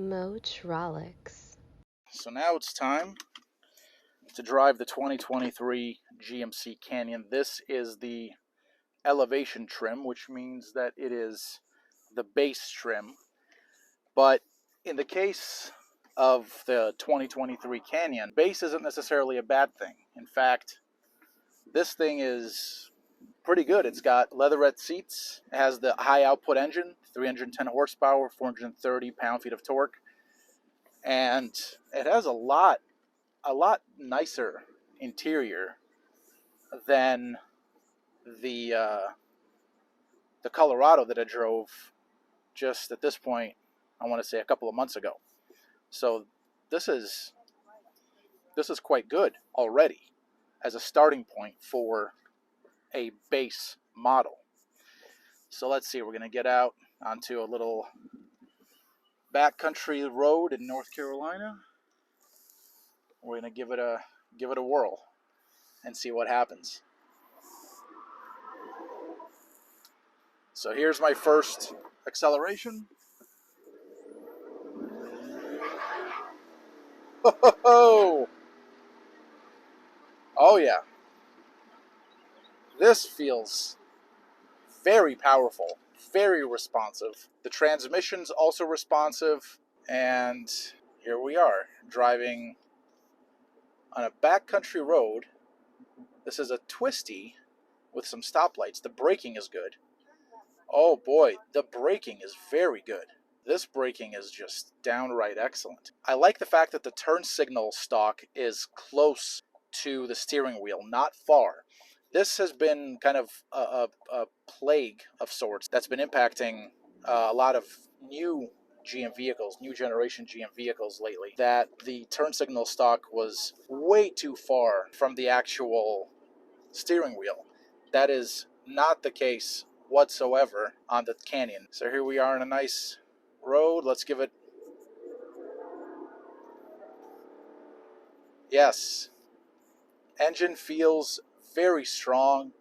MOTROLIX. So now it's time to drive the 2023 GMC Canyon. This is the elevation trim, which means that it is the base trim. But in the case of the 2023 Canyon, base isn't necessarily a bad thing. In fact, this thing is pretty good. It's got leatherette seats. It has the high output engine, 310 horsepower, 430 pound-feet of torque. And it has a lot nicer interior than the Colorado that I drove just at this point, I want to say a couple of months ago. So this is quite good already as a starting point for a base model. So let's see, we're going to get out onto a little backcountry road in North Carolina. We're going to give it a whirl and see what happens. So here's my first acceleration. Oh yeah. This feels very powerful, very responsive. The transmission's also responsive, and here we are driving on a backcountry road. This is a twisty with some stoplights. The braking is good. Oh boy, the braking is very good. This braking is just downright excellent. I like the fact that the turn signal stalk is close to the steering wheel, not far. This has been kind of a plague of sorts that's been impacting a lot of new GM vehicles, new generation GM vehicles lately, that the turn signal stalk was way too far from the actual steering wheel. That is not the case whatsoever on the Canyon. So here we are on a nice road. Let's give it... Yes. Engine feels very strong.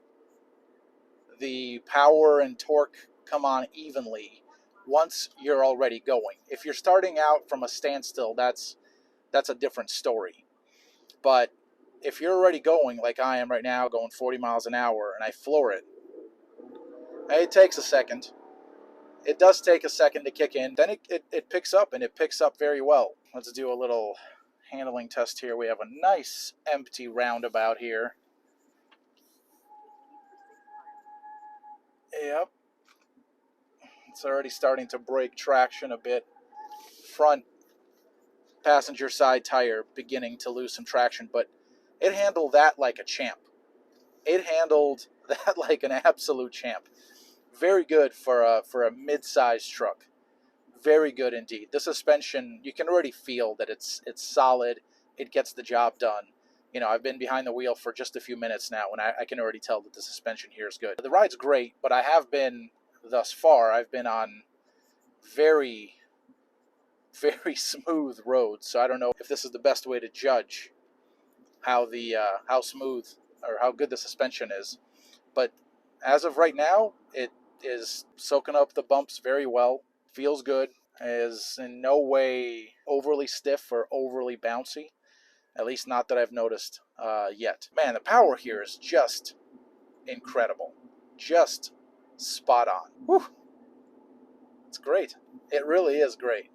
The power and torque come on evenly once you're already going. If you're starting out from a standstill, that's a different story. But if you're already going, like I am right now, going 40 miles an hour, and I floor it, it takes a second. It does take a second to kick in. Then it picks up, and it picks up very well. Let's do a little handling test here. We have a nice empty roundabout here. Yep. It's already starting to break traction a bit. Front passenger side tire beginning to lose some traction, but it handled that like a champ. It handled that like an absolute champ. Very good for a mid-sized truck. Very good indeed. The suspension, you can already feel that it's solid. It gets the job done. You know, I've been behind the wheel for just a few minutes now, and I can already tell that the suspension here is good. The ride's great, but I have been, thus far, I've been on very, very smooth roads, so I don't know if this is the best way to judge how smooth or how good the suspension is. But as of right now, it is soaking up the bumps very well. Feels good. Is in no way overly stiff or overly bouncy. At least not that I've noticed yet. Man, the power here is just incredible. Just spot on. Whew. It's great. It really is great.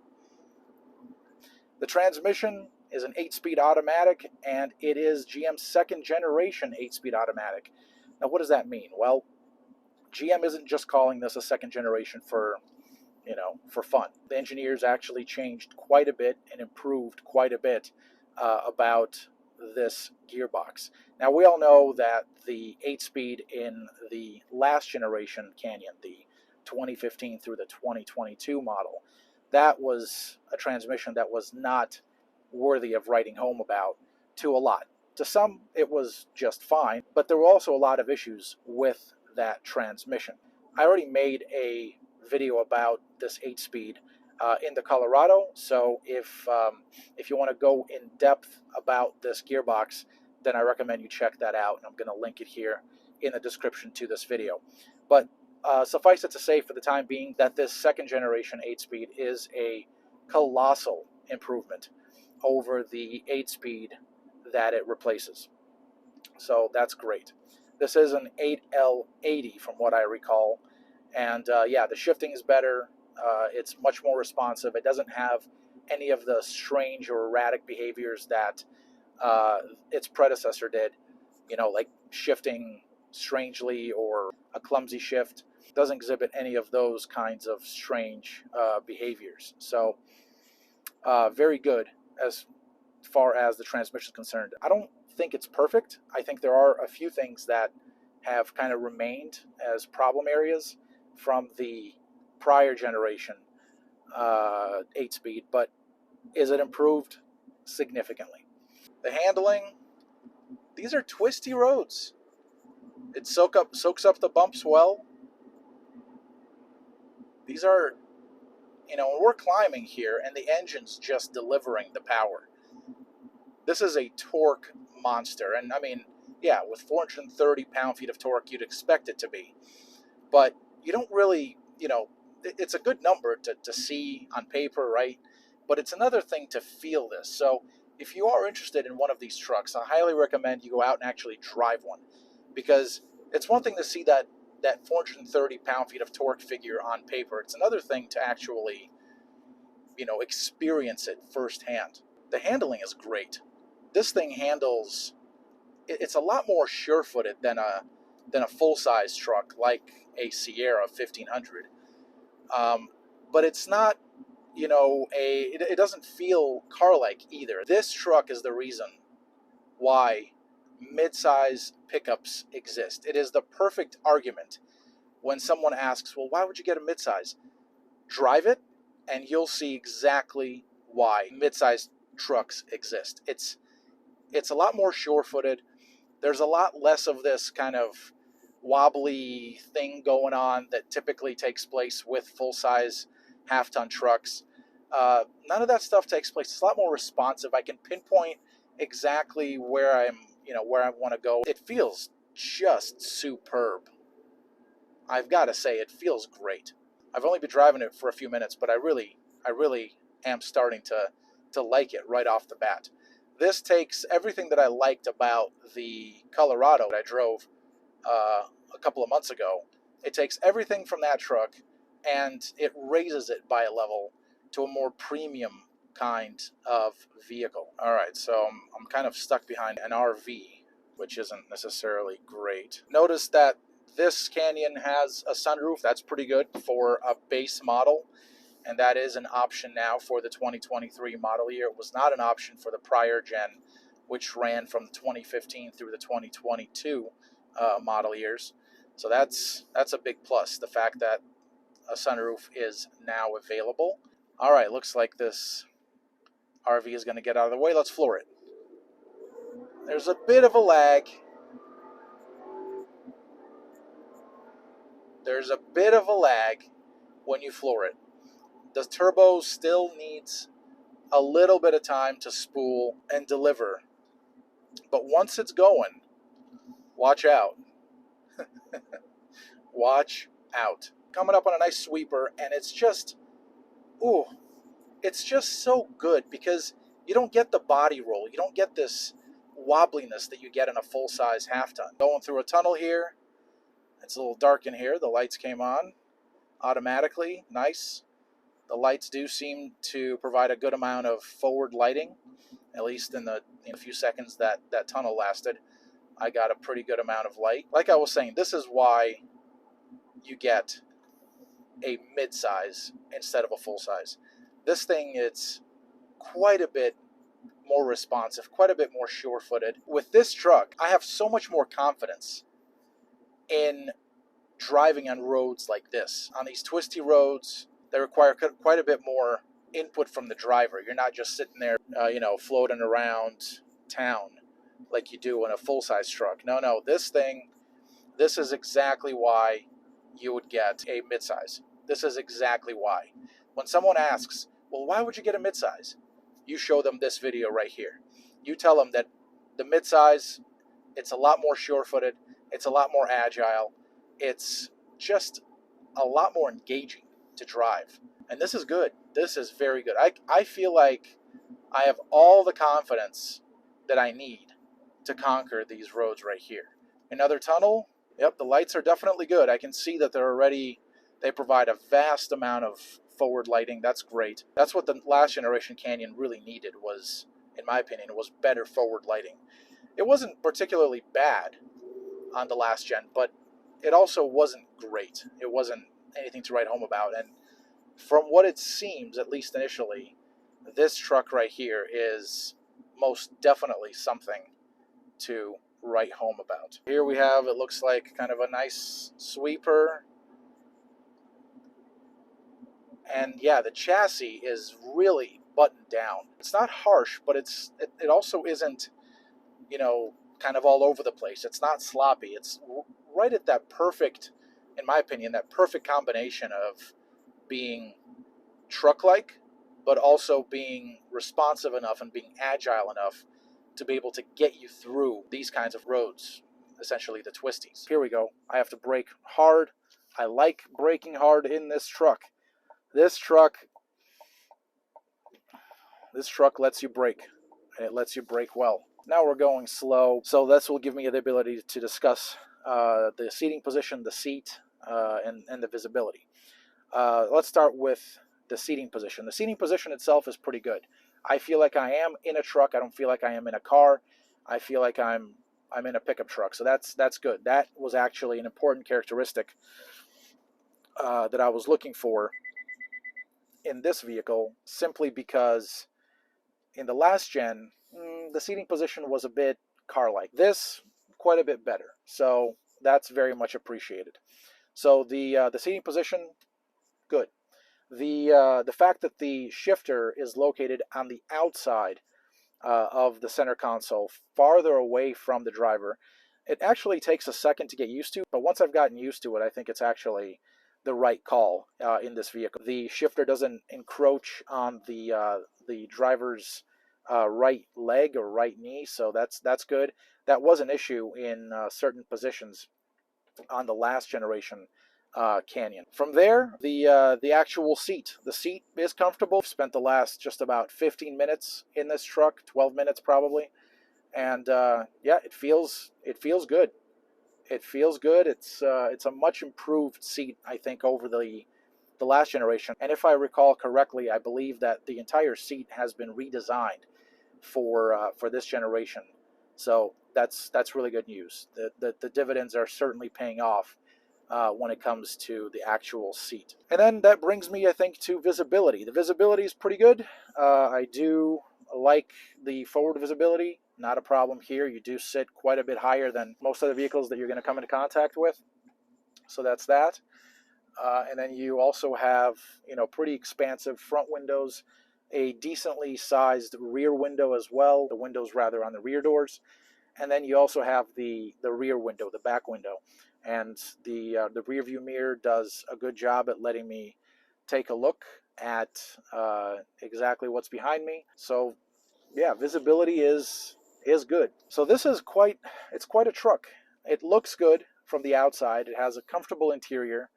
The transmission is an 8-speed automatic, and it is GM's second generation 8-speed automatic. Now, what does that mean? Well, GM isn't just calling this a second generation for fun. The engineers actually changed quite a bit and improved quite a bit about this gearbox. Now, we all know that the 8-speed in the last generation Canyon, the 2015 through the 2022 model, that was a transmission that was not worthy of writing home about to a lot. To some, it was just fine, but there were also a lot of issues with that transmission. I already made a video about this 8-speed in the Colorado, so if you want to go in depth about this gearbox, then I recommend you check that out, and I'm going to link it here in the description to this video. But suffice it to say for the time being that this second generation 8-speed is a colossal improvement over the 8-speed that it replaces. So that's great. This is an 8L80 from what I recall. And yeah, the shifting is better. It's much more responsive. It doesn't have any of the strange or erratic behaviors that its predecessor did, like shifting strangely or a clumsy shift. It doesn't exhibit any of those kinds of strange behaviors. So very good as far as the transmission is concerned. I don't think it's perfect. I think there are a few things that have kind of remained as problem areas from the prior generation 8-speed, but is it improved? Significantly. The handling, these are twisty roads. It soaks up the bumps well. These are, when we're climbing here and the engine's just delivering the power. This is a torque monster. And I mean, yeah, with 430 pound-feet of torque, you'd expect it to be. But you don't really, it's a good number to see on paper, right? But it's another thing to feel this. So if you are interested in one of these trucks, I highly recommend you go out and actually drive one. Because it's one thing to see that 430 pound-feet of torque figure on paper. It's another thing to actually, experience it firsthand. The handling is great. This thing handles, it's a lot more sure-footed than a full-size truck like a Sierra 1500. But it's not, it doesn't feel car-like either. This truck is the reason why midsize pickups exist. It is the perfect argument when someone asks, well, why would you get a midsize? Drive it, and you'll see exactly why midsize trucks exist. It's a lot more sure-footed. There's a lot less of this kind of wobbly thing going on that typically takes place with full-size half-ton trucks. None of that stuff takes place. It's a lot more responsive. I can pinpoint exactly where where I want to go. It feels just superb. I've got to say, it feels great. I've only been driving it for a few minutes, but I really am starting to like it right off the bat. This takes everything that I liked about the Colorado that I drove a couple of months ago. It takes everything from that truck and it raises it by a level to a more premium kind of vehicle. All right, so I'm kind of stuck behind an RV, which isn't necessarily great. Notice that this Canyon has a sunroof. That's pretty good for a base model. And that is an option now for the 2023 model year. It was not an option for the prior gen, which ran from the 2015 through the 2022 model years. So that's a big plus, the fact that a sunroof is now available. All right, looks like this RV is going to get out of the way. Let's floor it. There's a bit of a lag. There's a bit of a lag when you floor it. The turbo still needs a little bit of time to spool and deliver. But once it's going, watch out. Watch out. Coming up on a nice sweeper, and it's just so good because you don't get the body roll. You don't get this wobbliness that you get in a full-size half-ton. Going through a tunnel here. It's a little dark in here. The lights came on automatically. Nice. The lights do seem to provide a good amount of forward lighting, at least in the few seconds that tunnel lasted. I got a pretty good amount of light. Like I was saying, this is why you get a mid-size instead of a full-size. This thing, it's quite a bit more responsive, quite a bit more sure-footed. With this truck, I have so much more confidence in driving on roads like this. On these twisty roads, they require quite a bit more input from the driver. You're not just sitting there, floating around town like you do in a full-size truck. No, this is exactly why you would get a midsize. This is exactly why. When someone asks, well, why would you get a midsize? You show them this video right here. You tell them that the midsize, it's a lot more sure-footed, it's a lot more agile, it's just a lot more engaging to drive. And this is good. This is very good. I feel like I have all the confidence that I need to conquer these roads right here. Another tunnel. Yep, the lights are definitely good. I can see that they provide a vast amount of forward lighting. That's great. That's what the last generation Canyon really needed was, in my opinion, was better forward lighting. It wasn't particularly bad on the last gen, but it also wasn't great. It wasn't anything to write home about. And from what it seems, at least initially, this truck right here is most definitely something to write home about. Here we have, it looks like kind of a nice sweeper. And yeah, the chassis is really buttoned down. It's not harsh, but it also isn't, kind of all over the place. It's not sloppy. It's right at that perfect, in my opinion, that perfect combination of being truck-like, but also being responsive enough and being agile enough to be able to get you through these kinds of roads, essentially the twisties. Here we go. I have to brake hard. I like braking hard in this truck. This truck lets you brake, and it lets you brake well. Now we're going slow, so this will give me the ability to discuss the seating position, the seat, and the visibility. Let's start with the seating position. The seating position itself is pretty good. I feel like I am in a truck. I don't feel like I am in a car. I feel like I'm in a pickup truck. So that's good. That was actually an important characteristic that I was looking for in this vehicle, simply because in the last gen, the seating position was a bit car-like. This, quite a bit better. So that's very much appreciated. So the seating position, good. The fact that the shifter is located on the outside of the center console, farther away from the driver, it actually takes a second to get used to, but once I've gotten used to it, I think it's actually the right call in this vehicle. The shifter doesn't encroach on the driver's right leg or right knee, so that's good. That was an issue in certain positions on the last generation Canyon. From there, the actual seat. The seat is comfortable. I've spent the last just about 15 minutes in this truck, 12 minutes probably, and yeah, it feels good. It feels good. It's a much improved seat, I think, over the last generation. And if I recall correctly, I believe that the entire seat has been redesigned for this generation. So that's really good news. The dividends are certainly paying off when it comes to the actual seat. And then that brings me, I think, to visibility. The visibility is pretty good. I do like the forward visibility. Not a problem here. You do sit quite a bit higher than most other vehicles that you're going to come into contact with. So that's that. And then you also have, pretty expansive front windows, a decently sized rear window as well. The windows rather on the rear doors. And then you also have the rear window, the back window. And the rear view mirror does a good job at letting me take a look at exactly what's behind me. So yeah, visibility is good. So this is quite a truck. It looks good from the outside. It has a comfortable interior,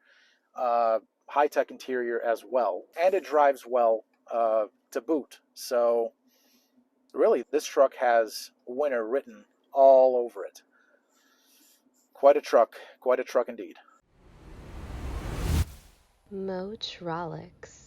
high-tech interior as well, and it drives well to boot. So really, this truck has winner written all over it. Quite a truck indeed. MOTROLIX.